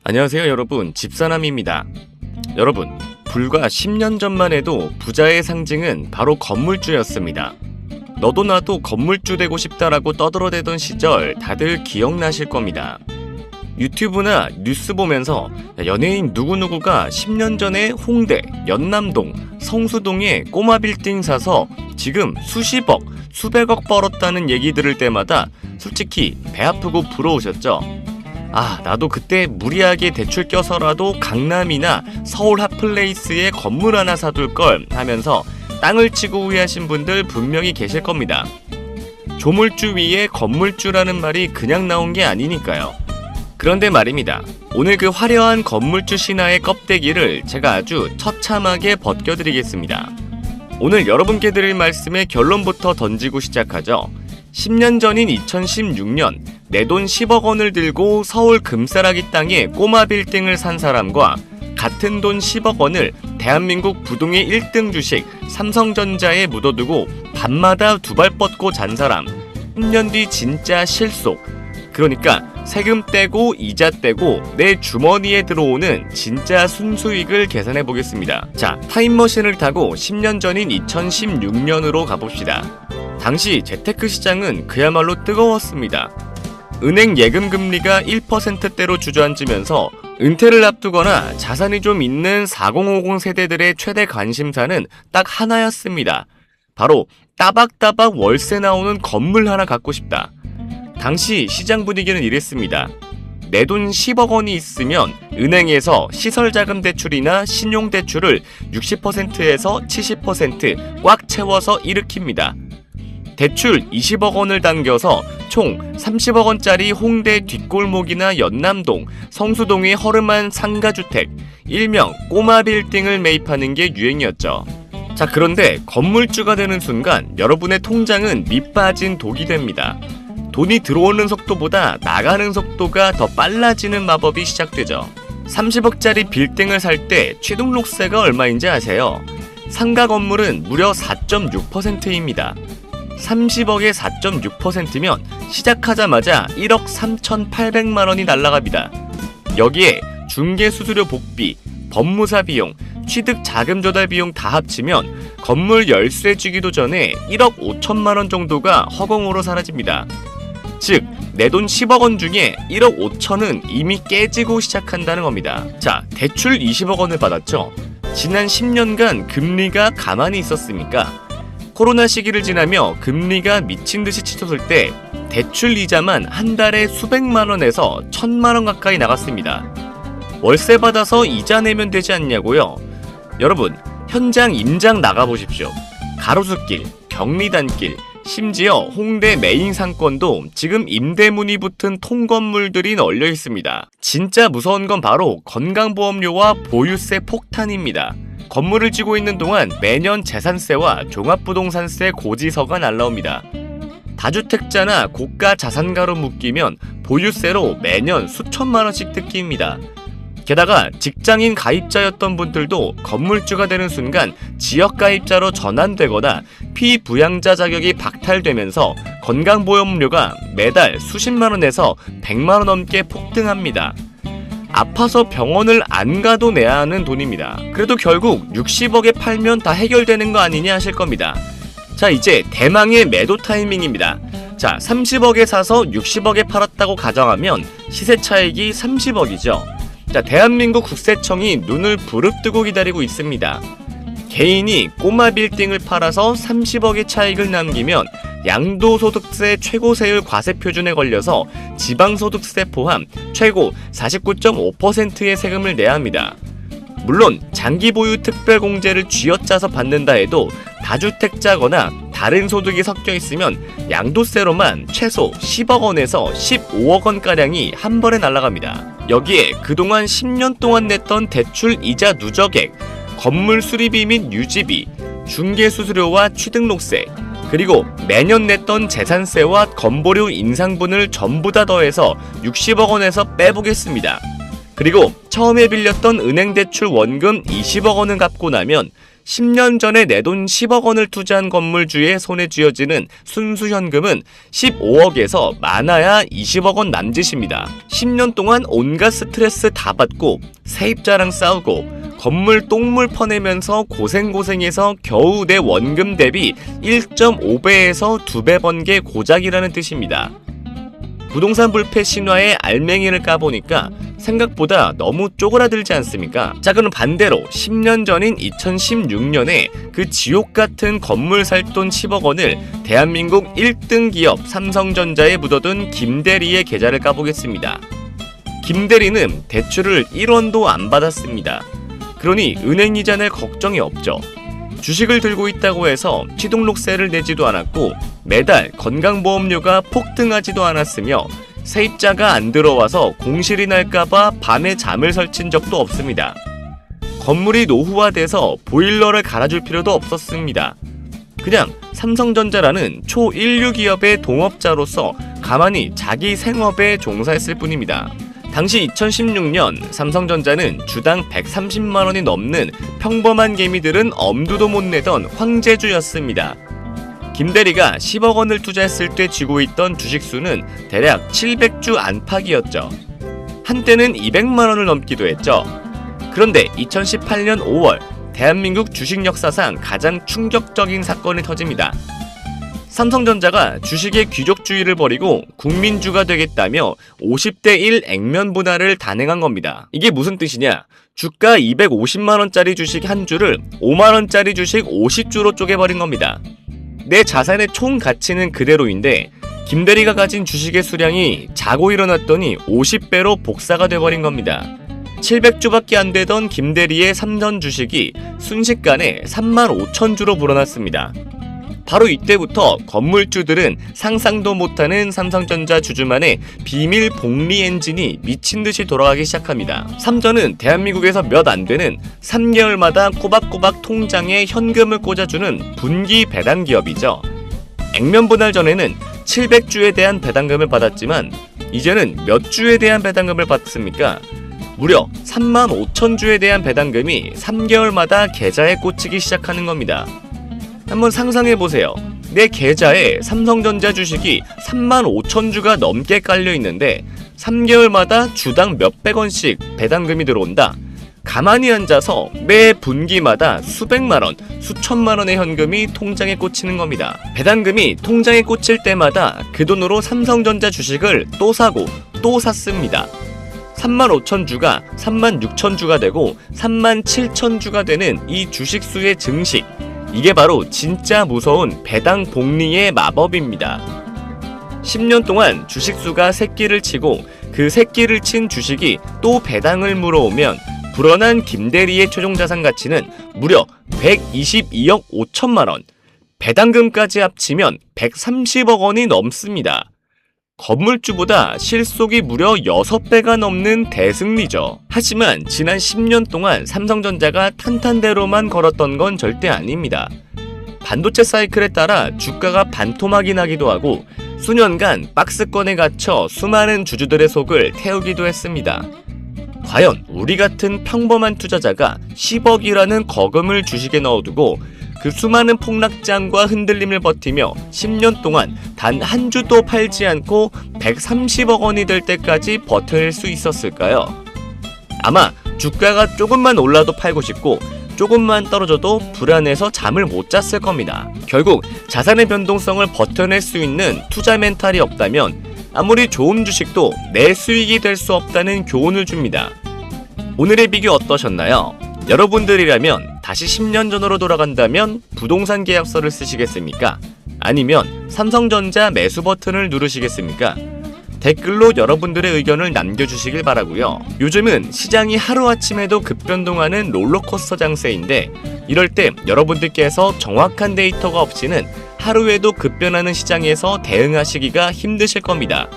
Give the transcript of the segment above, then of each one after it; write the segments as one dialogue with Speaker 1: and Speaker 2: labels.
Speaker 1: 안녕하세요 여러분, 집사남입니다. 여러분, 불과 10년 전만 해도 부자의 상징은 바로 건물주였습니다. 너도 나도 건물주 되고 싶다라고 떠들어대던 시절 다들 기억나실 겁니다. 유튜브나 뉴스 보면서 연예인 누구누구가 10년 전에 홍대, 연남동, 성수동에 꼬마 빌딩 사서 지금 수십억, 수백억 벌었다는 얘기 들을 때마다 솔직히 배 아프고 부러우셨죠? 나도 그때 무리하게 대출 껴서라도 강남이나 서울 핫플레이스에 건물 하나 사둘 걸 하면서 땅을 치고 후회하신 분들 분명히 계실 겁니다. 조물주 위에 건물주라는 말이 그냥 나온 게 아니니까요. 그런데 말입니다. 오늘 그 화려한 건물주 신화의 껍데기를 제가 아주 처참하게 벗겨드리겠습니다. 오늘 여러분께 드릴 말씀의 결론부터 던지고 시작하죠. 10년 전인 2016년 내 돈 10억 원을 들고 서울 금싸라기 땅에 꼬마 빌딩을 산 사람과 같은 돈 10억 원을 대한민국 부동의 1등 주식 삼성전자에 묻어두고 밤마다 두 발 뻗고 잔 사람, 10년 뒤 진짜 실속, 그러니까 세금 떼고 이자 떼고 내 주머니에 들어오는 진짜 순수익을 계산해 보겠습니다. 자, 타임머신을 타고 10년 전인 2016년으로 가봅시다. 당시 재테크 시장은 그야말로 뜨거웠습니다. 은행 예금 금리가 1%대로 주저앉으면서 은퇴를 앞두거나 자산이 좀 있는 4050 세대들의 최대 관심사는 딱 하나였습니다. 바로 따박따박 월세 나오는 건물 하나 갖고 싶다. 당시 시장 분위기는 이랬습니다. 내 돈 10억 원이 있으면 은행에서 시설자금 대출이나 신용대출을 60%에서 70% 꽉 채워서 일으킵니다. 대출 20억 원을 당겨서 총 30억 원짜리 홍대 뒷골목이나 연남동, 성수동의 허름한 상가주택, 일명 꼬마 빌딩을 매입하는 게 유행이었죠. 자, 그런데 건물주가 되는 순간 여러분의 통장은 밑빠진 독이 됩니다. 돈이 들어오는 속도보다 나가는 속도가 더 빨라지는 마법이 시작되죠. 30억짜리 빌딩을 살 때 취등록세가 얼마인지 아세요? 상가 건물은 무려 4.6%입니다. 30억에 4.6%면 시작하자마자 1억 3,800만 원이 날아갑니다. 여기에 중개수수료 복비, 법무사 비용, 취득 자금 조달 비용 다 합치면 건물 열쇠 주기도 전에 1억 5천만 원 정도가 허공으로 사라집니다. 즉, 내 돈 10억 원 중에 1억 5천은 이미 깨지고 시작한다는 겁니다. 자, 대출 20억 원을 받았죠. 지난 10년간 금리가 가만히 있었습니까? 코로나 시기를 지나며 금리가 미친듯이 치솟을 때 대출 이자만 한 달에 수백만 원에서 1,000만 원 가까이 나갔습니다. 월세 받아서 이자 내면 되지 않냐고요? 여러분, 현장 임장 나가보십시오. 가로수길, 경리단길, 심지어 홍대 메인 상권도 지금 임대문이 붙은 통건물들이 널려 있습니다. 진짜 무서운 건 바로 건강보험료와 보유세 폭탄입니다. 건물을 지고 있는 동안 매년 재산세와 종합부동산세 고지서가 날라옵니다. 다주택자나 고가 자산가로 묶이면 보유세로 매년 수천만 원씩 뜯깁니다. 게다가 직장인 가입자였던 분들도 건물주가 되는 순간 지역가입자로 전환되거나 피부양자 자격이 박탈되면서 건강보험료가 매달 수십만 원에서 100만 원 넘게 폭등합니다. 아파서 병원을 안 가도 내야 하는 돈입니다. 그래도 결국 60억에 팔면 다 해결되는 거 아니냐 하실 겁니다. 자, 이제 대망의 매도 타이밍입니다. 자, 30억에 사서 60억에 팔았다고 가정하면 시세 차익이 30억이죠. 자, 대한민국 국세청이 눈을 부릅뜨고 기다리고 있습니다. 개인이 꼬마 빌딩을 팔아서 30억의 차익을 남기면 양도소득세 최고세율 과세표준에 걸려서 지방소득세 포함 최고 49.5%의 세금을 내야 합니다. 물론 장기보유 특별공제를 쥐어짜서 받는다 해도 다주택자거나 다른 소득이 섞여 있으면 양도세로만 최소 10억 원에서 15억 원가량이 한 번에 날아갑니다. 여기에 그동안 10년 동안 냈던 대출 이자 누적액, 건물 수리비 및 유지비, 중개수수료와 취등록세, 그리고 매년 냈던 재산세와 건보료 인상분을 전부 다 더해서 60억 원에서 빼보겠습니다. 그리고 처음에 빌렸던 은행 대출 원금 20억 원을 갚고 나면 10년 전에 내 돈 10억 원을 투자한 건물주의 손에 쥐어지는 순수 현금은 15억에서 많아야 20억 원 남짓입니다. 10년 동안 온갖 스트레스 다 받고 세입자랑 싸우고 건물 똥물 퍼내면서 고생해서 겨우 내 원금 대비 1.5배에서 2배 번 게 고작이라는 뜻입니다. 부동산 불패 신화의 알맹이를 까보니까 생각보다 너무 쪼그라들지 않습니까? 자, 그럼 반대로 10년 전인 2016년에 그 지옥같은 건물 살 돈 10억 원을 대한민국 1등 기업 삼성전자에 묻어둔 김대리의 계좌를 까보겠습니다. 김대리는 대출을 1원도 안 받았습니다. 그러니 은행 이자 낼 걱정이 없죠. 주식을 들고 있다고 해서 취등록세를 내지도 않았고 매달 건강보험료가 폭등하지도 않았으며 세입자가 안 들어와서 공실이 날까봐 밤에 잠을 설친 적도 없습니다. 건물이 노후화돼서 보일러를 갈아줄 필요도 없었습니다. 그냥 삼성전자라는 초일류 기업의 동업자로서 가만히 자기 생업에 종사했을 뿐입니다. 당시 2016년 삼성전자는 주당 130만원이 넘는 평범한 개미들은 엄두도 못 내던 황제주였습니다. 김대리가 10억 원을 투자했을 때 쥐고 있던 주식수는 대략 700주 안팎이었죠. 한때는 200만 원을 넘기도 했죠. 그런데 2018년 5월 대한민국 주식 역사상 가장 충격적인 사건이 터집니다. 삼성전자가 주식의 귀족주의를 버리고 국민주가 되겠다며 50대 1 액면 분할을 단행한 겁니다. 이게 무슨 뜻이냐? 주가 250만원짜리 주식 한 주를 5만원짜리 주식 50주로 쪼개버린 겁니다. 내 자산의 총 가치는 그대로인데 김대리가 가진 주식의 수량이 자고 일어났더니 50배로 복사가 돼버린 겁니다. 700주밖에 안 되던 김대리의 삼전 주식이 순식간에 35,000주로 불어났습니다. 바로 이때부터 건물주들은 상상도 못하는 삼성전자 주주만의 비밀 복리 엔진이 미친듯이 돌아가기 시작합니다. 삼전은 대한민국에서 몇 안 되는 3개월마다 꼬박꼬박 통장에 현금을 꽂아주는 분기 배당 기업이죠. 액면 분할 전에는 700주에 대한 배당금을 받았지만 이제는 몇 주에 대한 배당금을 받습니까? 무려 35,000주에 대한 배당금이 3개월마다 계좌에 꽂히기 시작하는 겁니다. 한번 상상해보세요. 내 계좌에 삼성전자 주식이 35,000주가 넘게 깔려있는데 3개월마다 주당 몇백원씩 배당금이 들어온다. 가만히 앉아서 매 분기마다 수백만원, 수천만원의 현금이 통장에 꽂히는 겁니다. 배당금이 통장에 꽂힐 때마다 그 돈으로 삼성전자 주식을 또 사고 또 샀습니다. 35,000주가 36,000주가 되고 37,000주가 되는 이 주식수의 증식, 이게 바로 진짜 무서운 배당 복리의 마법입니다. 10년 동안 주식수가 새끼를 치고 그 새끼를 친 주식이 또 배당을 물어오면 불어난 김대리의 최종 자산 가치는 무려 122억 5천만원, 배당금까지 합치면 130억 원이 넘습니다. 건물주보다 실속이 무려 6배가 넘는 대승리죠. 하지만 지난 10년 동안 삼성전자가 탄탄대로만 걸었던 건 절대 아닙니다. 반도체 사이클에 따라 주가가 반토막이 나기도 하고 수년간 박스권에 갇혀 수많은 주주들의 속을 태우기도 했습니다. 과연 우리 같은 평범한 투자자가 10억이라는 거금을 주식에 넣어두고 그 수많은 폭락장과 흔들림을 버티며 10년 동안 단 한 주도 팔지 않고 130억 원이 될 때까지 버텨낼 수 있었을까요? 아마 주가가 조금만 올라도 팔고 싶고 조금만 떨어져도 불안해서 잠을 못 잤을 겁니다. 결국 자산의 변동성을 버텨낼 수 있는 투자 멘탈이 없다면 아무리 좋은 주식도 내 수익이 될 수 없다는 교훈을 줍니다. 오늘의 비교 어떠셨나요? 여러분들이라면 다시 10년 전으로 돌아간다면 부동산 계약서를 쓰시겠습니까? 아니면 삼성전자 매수 버튼을 누르시겠습니까? 댓글로 여러분들의 의견을 남겨주시길 바라고요. 요즘은 시장이 하루아침에도 급변동하는 롤러코스터 장세인데 이럴 때 여러분들께서 정확한 데이터가 없이는 하루에도 급변하는 시장에서 대응하시기가 힘드실 겁니다.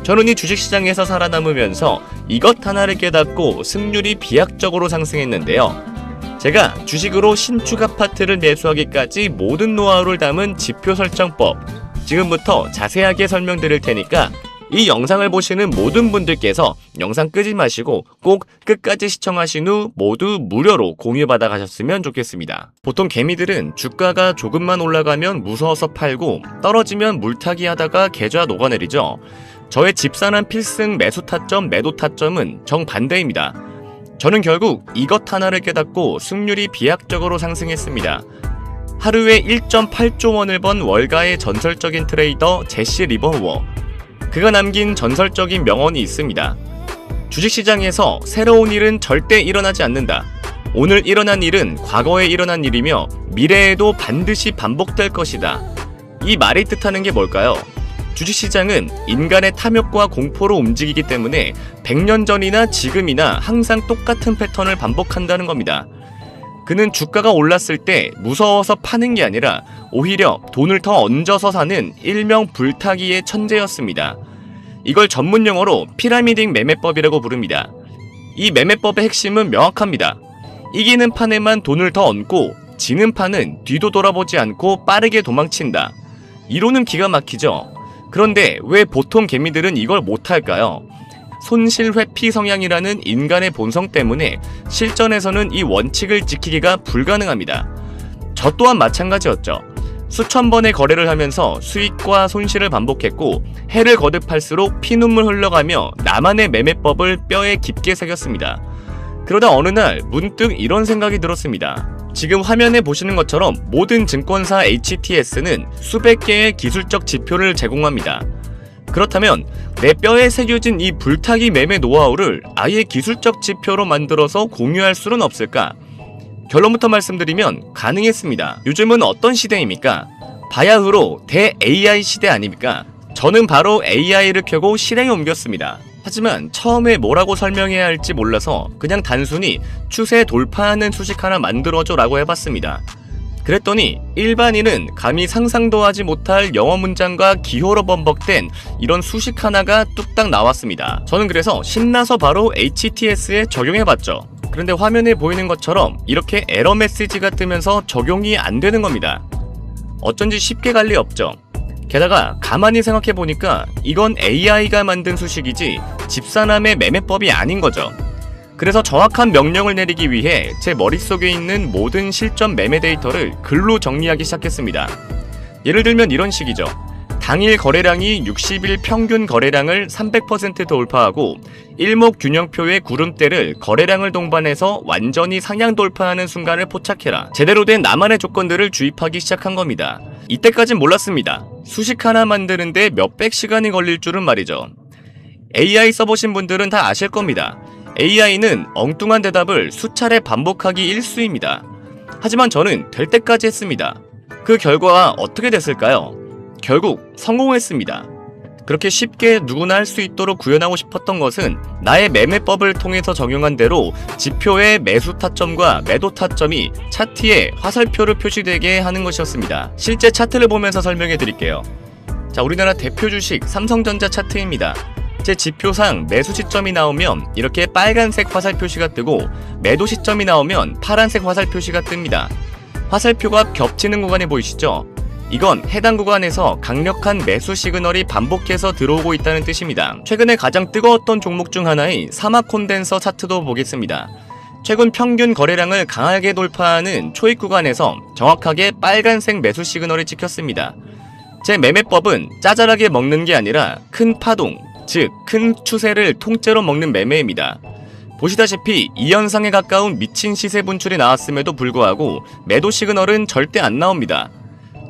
Speaker 1: 저는 이 주식시장에서 살아남으면서 이것 하나를 깨닫고 승률이 비약적으로 상승했는데요. 제가 주식으로 신축 아파트를 매수하기까지 모든 노하우를 담은 지표 설정법, 지금부터 자세하게 설명드릴 테니까 이 영상을 보시는 모든 분들께서 영상 끄지 마시고 꼭 끝까지 시청하신 후 모두 무료로 공유받아 가셨으면 좋겠습니다. 보통 개미들은 주가가 조금만 올라가면 무서워서 팔고 떨어지면 물타기 하다가 계좌 녹아내리죠. 저의 집사람 필승 매수 타점, 매도 타점은 정반대입니다. 저는 결국 이것 하나를 깨닫고 승률이 비약적으로 상승했습니다. 하루에 1.8조 원을 번 월가의 전설적인 트레이더 제시 리버워. 그가 남긴 전설적인 명언이 있습니다. 주식시장에서 새로운 일은 절대 일어나지 않는다. 오늘 일어난 일은 과거에 일어난 일이며 미래에도 반드시 반복될 것이다. 이 말이 뜻하는 게 뭘까요? 주식시장은 인간의 탐욕과 공포로 움직이기 때문에 100년 전이나 지금이나 항상 똑같은 패턴을 반복한다는 겁니다. 그는 주가가 올랐을 때 무서워서 파는 게 아니라 오히려 돈을 더 얹어서 사는 일명 불타기의 천재였습니다. 이걸 전문 용어로 피라미딩 매매법이라고 부릅니다. 이 매매법의 핵심은 명확합니다. 이기는 판에만 돈을 더 얹고 지는 판은 뒤도 돌아보지 않고 빠르게 도망친다. 이론은 기가 막히죠. 그런데 왜 보통 개미들은 이걸 못할까요? 손실 회피 성향이라는 인간의 본성 때문에 실전에서는 이 원칙을 지키기가 불가능합니다. 저 또한 마찬가지였죠. 수천 번의 거래를 하면서 수익과 손실을 반복했고 해를 거듭할수록 피눈물 흘러가며 나만의 매매법을 뼈에 깊게 새겼습니다. 그러다 어느 날 문득 이런 생각이 들었습니다. 지금 화면에 보시는 것처럼 모든 증권사 HTS는 수백 개의 기술적 지표를 제공합니다. 그렇다면 내 뼈에 새겨진 이 불타기 매매 노하우를 아예 기술적 지표로 만들어서 공유할 수는 없을까? 결론부터 말씀드리면 가능했습니다. 요즘은 어떤 시대입니까? 바야흐로 대-AI 시대 아닙니까? 저는 바로 AI를 켜고 실행에 옮겼습니다. 하지만 처음에 뭐라고 설명해야 할지 몰라서 그냥 단순히 추세 돌파하는 수식 하나 만들어줘 라고 해봤습니다. 그랬더니 일반인은 감히 상상도 하지 못할 영어 문장과 기호로 번복된 이런 수식 하나가 뚝딱 나왔습니다. 저는 그래서 신나서 바로 HTS에 적용해봤죠. 그런데 화면에 보이는 것처럼 이렇게 에러 메시지가 뜨면서 적용이 안 되는 겁니다. 어쩐지 쉽게 갈 리 없죠. 게다가 가만히 생각해보니까 이건 AI가 만든 수식이지 집사남의 매매법이 아닌 거죠. 그래서 정확한 명령을 내리기 위해 제 머릿속에 있는 모든 실전 매매 데이터를 글로 정리하기 시작했습니다. 예를 들면 이런 식이죠. 당일 거래량이 60일 평균 거래량을 300% 돌파하고 일목균형표의 구름대를 거래량을 동반해서 완전히 상향 돌파하는 순간을 포착해라. 제대로 된 나만의 조건들을 주입하기 시작한 겁니다. 이때까진 몰랐습니다. 수식 하나 만드는데 몇백 시간이 걸릴 줄은 말이죠. AI 써보신 분들은 다 아실 겁니다. AI는 엉뚱한 대답을 수차례 반복하기 일쑤입니다. 하지만 저는 될 때까지 했습니다. 그 결과가 어떻게 됐을까요? 결국 성공했습니다. 그렇게 쉽게 누구나 할 수 있도록 구현하고 싶었던 것은 나의 매매법을 통해서 적용한 대로 지표의 매수 타점과 매도 타점이 차트에 화살표로 표시되게 하는 것이었습니다. 실제 차트를 보면서 설명해 드릴게요. 자, 우리나라 대표 주식 삼성전자 차트입니다. 제 지표상 매수 시점이 나오면 이렇게 빨간색 화살 표시가 뜨고 매도 시점이 나오면 파란색 화살 표시가 뜹니다. 화살표가 겹치는 구간이 보이시죠? 이건 해당 구간에서 강력한 매수 시그널이 반복해서 들어오고 있다는 뜻입니다. 최근에 가장 뜨거웠던 종목 중 하나인 사막 콘덴서 차트도 보겠습니다. 최근 평균 거래량을 강하게 돌파하는 초입 구간에서 정확하게 빨간색 매수 시그널이 찍혔습니다. 제 매매법은 짜잘하게 먹는 게 아니라 큰 파동, 즉 큰 추세를 통째로 먹는 매매입니다. 보시다시피 이 현상에 가까운 미친 시세 분출이 나왔음에도 불구하고 매도 시그널은 절대 안 나옵니다.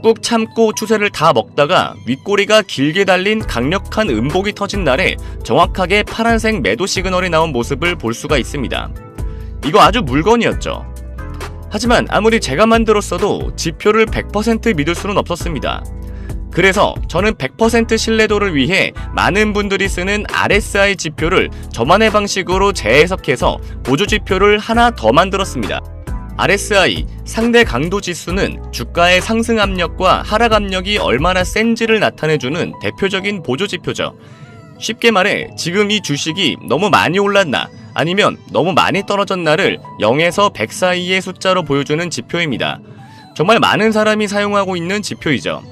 Speaker 1: 꾹 참고 추세를 다 먹다가 윗꼬리가 길게 달린 강력한 음복이 터진 날에 정확하게 파란색 매도 시그널이 나온 모습을 볼 수가 있습니다. 이거 아주 물건이었죠. 하지만 아무리 제가 만들었어도 지표를 100% 믿을 수는 없었습니다. 그래서 저는 100% 신뢰도를 위해 많은 분들이 쓰는 RSI 지표를 저만의 방식으로 재해석해서 보조지표를 하나 더 만들었습니다. RSI, 상대 강도 지수는 주가의 상승 압력과 하락 압력이 얼마나 센지를 나타내주는 대표적인 보조지표죠. 쉽게 말해 지금 이 주식이 너무 많이 올랐나 아니면 너무 많이 떨어졌나를 0에서 100 사이의 숫자로 보여주는 지표입니다. 정말 많은 사람이 사용하고 있는 지표이죠.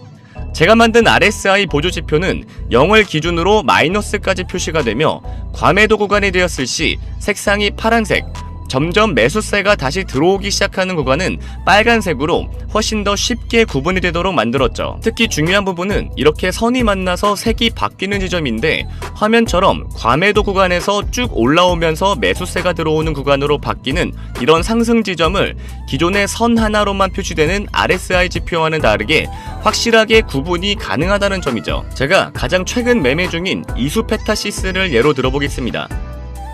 Speaker 1: 제가 만든 RSI 보조지표는 0을 기준으로 마이너스까지 표시가 되며 과매도 구간이 되었을 시 색상이 파란색, 점점 매수세가 다시 들어오기 시작하는 구간은 빨간색으로 훨씬 더 쉽게 구분이 되도록 만들었죠. 특히 중요한 부분은 이렇게 선이 만나서 색이 바뀌는 지점인데 화면처럼 과매도 구간에서 쭉 올라오면서 매수세가 들어오는 구간으로 바뀌는 이런 상승 지점을 기존의 선 하나로만 표시되는 RSI 지표와는 다르게 확실하게 구분이 가능하다는 점이죠. 제가 가장 최근 매매 중인 이수페타시스를 예로 들어보겠습니다.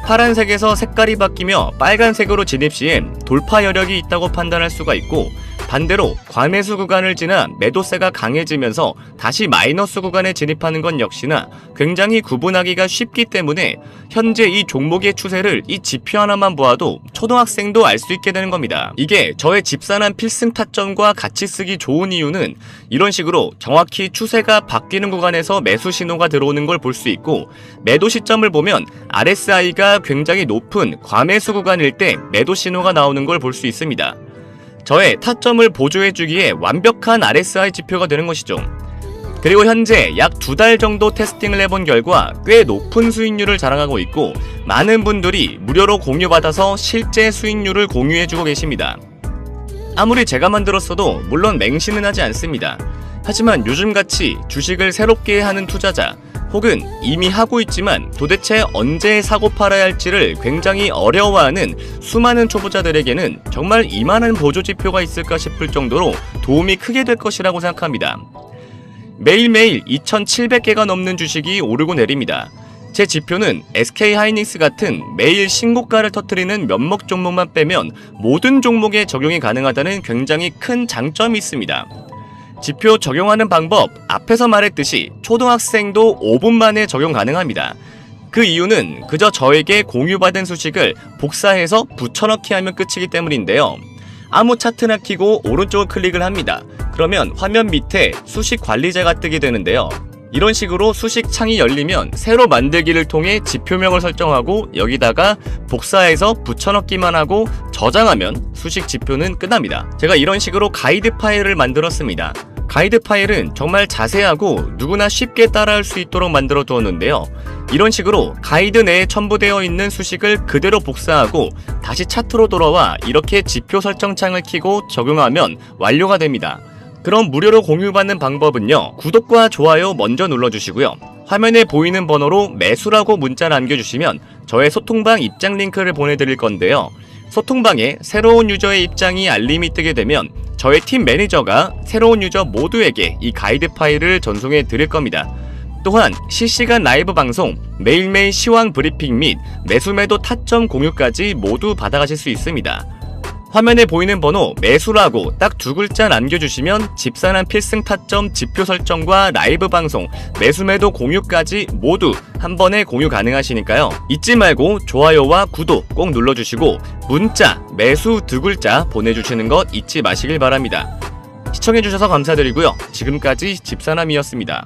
Speaker 1: 파란색에서 색깔이 바뀌며 빨간색으로 진입 시엔 돌파 여력이 있다고 판단할 수가 있고, 반대로 과매수 구간을 지나 매도세가 강해지면서 다시 마이너스 구간에 진입하는 건 역시나 굉장히 구분하기가 쉽기 때문에 현재 이 종목의 추세를 이 지표 하나만 보아도 초등학생도 알 수 있게 되는 겁니다. 이게 저의 집산한 필승 타점과 같이 쓰기 좋은 이유는 이런 식으로 정확히 추세가 바뀌는 구간에서 매수 신호가 들어오는 걸 볼 수 있고, 매도 시점을 보면 RSI가 굉장히 높은 과매수 구간일 때 매도 신호가 나오는 걸 볼 수 있습니다. 저의 타점을 보조해주기에 완벽한 RSI 지표가 되는 것이죠. 그리고 현재 약 2달 정도 테스팅을 해본 결과 꽤 높은 수익률을 자랑하고 있고, 많은 분들이 무료로 공유받아서 실제 수익률을 공유해주고 계십니다. 아무리 제가 만들었어도 물론 맹신은 하지 않습니다. 하지만 요즘같이 주식을 새롭게 하는 투자자, 혹은 이미 하고 있지만 도대체 언제 사고 팔아야 할지를 굉장히 어려워하는 수많은 초보자들에게는 정말 이만한 보조지표가 있을까 싶을 정도로 도움이 크게 될 것이라고 생각합니다. 매일매일 2,700개가 넘는 주식이 오르고 내립니다. 제 지표는 SK하이닉스 같은 매일 신고가를 터뜨리는 몇몇 종목만 빼면 모든 종목에 적용이 가능하다는 굉장히 큰 장점이 있습니다. 지표 적용하는 방법, 앞에서 말했듯이 초등학생도 5분 만에 적용 가능합니다. 그 이유는 그저 저에게 공유받은 수식을 복사해서 붙여넣기 하면 끝이기 때문인데요. 아무 차트나 켜고 오른쪽을 클릭을 합니다. 그러면 화면 밑에 수식 관리자가 뜨게 되는데요. 이런 식으로 수식 창이 열리면 새로 만들기를 통해 지표명을 설정하고 여기다가 복사해서 붙여넣기만 하고 저장하면 수식 지표는 끝납니다. 제가 이런 식으로 가이드 파일을 만들었습니다. 가이드 파일은 정말 자세하고 누구나 쉽게 따라할 수 있도록 만들어 두었는데요. 이런 식으로 가이드 내에 첨부되어 있는 수식을 그대로 복사하고 다시 차트로 돌아와 이렇게 지표 설정창을 켜고 적용하면 완료가 됩니다. 그럼 무료로 공유받는 방법은요, 구독과 좋아요 먼저 눌러주시고요. 화면에 보이는 번호로 매수라고 문자 남겨주시면 저의 소통방 입장 링크를 보내드릴 건데요. 소통방에 새로운 유저의 입장이 알림이 뜨게 되면 저의 팀 매니저가 새로운 유저 모두에게 이 가이드 파일을 전송해 드릴 겁니다. 또한 실시간 라이브 방송, 매일매일 시황 브리핑 및 매수매도 타점 공유까지 모두 받아가실 수 있습니다. 화면에 보이는 번호 매수라고 딱 2글자 남겨주시면 집산한 필승 타점 지표 설정과 라이브 방송, 매수매도 공유까지 모두 한 번에 공유 가능하시니까요. 잊지 말고 좋아요와 구독 꼭 눌러주시고 문자 매수 2글자 보내주시는 것 잊지 마시길 바랍니다. 시청해주셔서 감사드리고요. 지금까지 집사남이었습니다.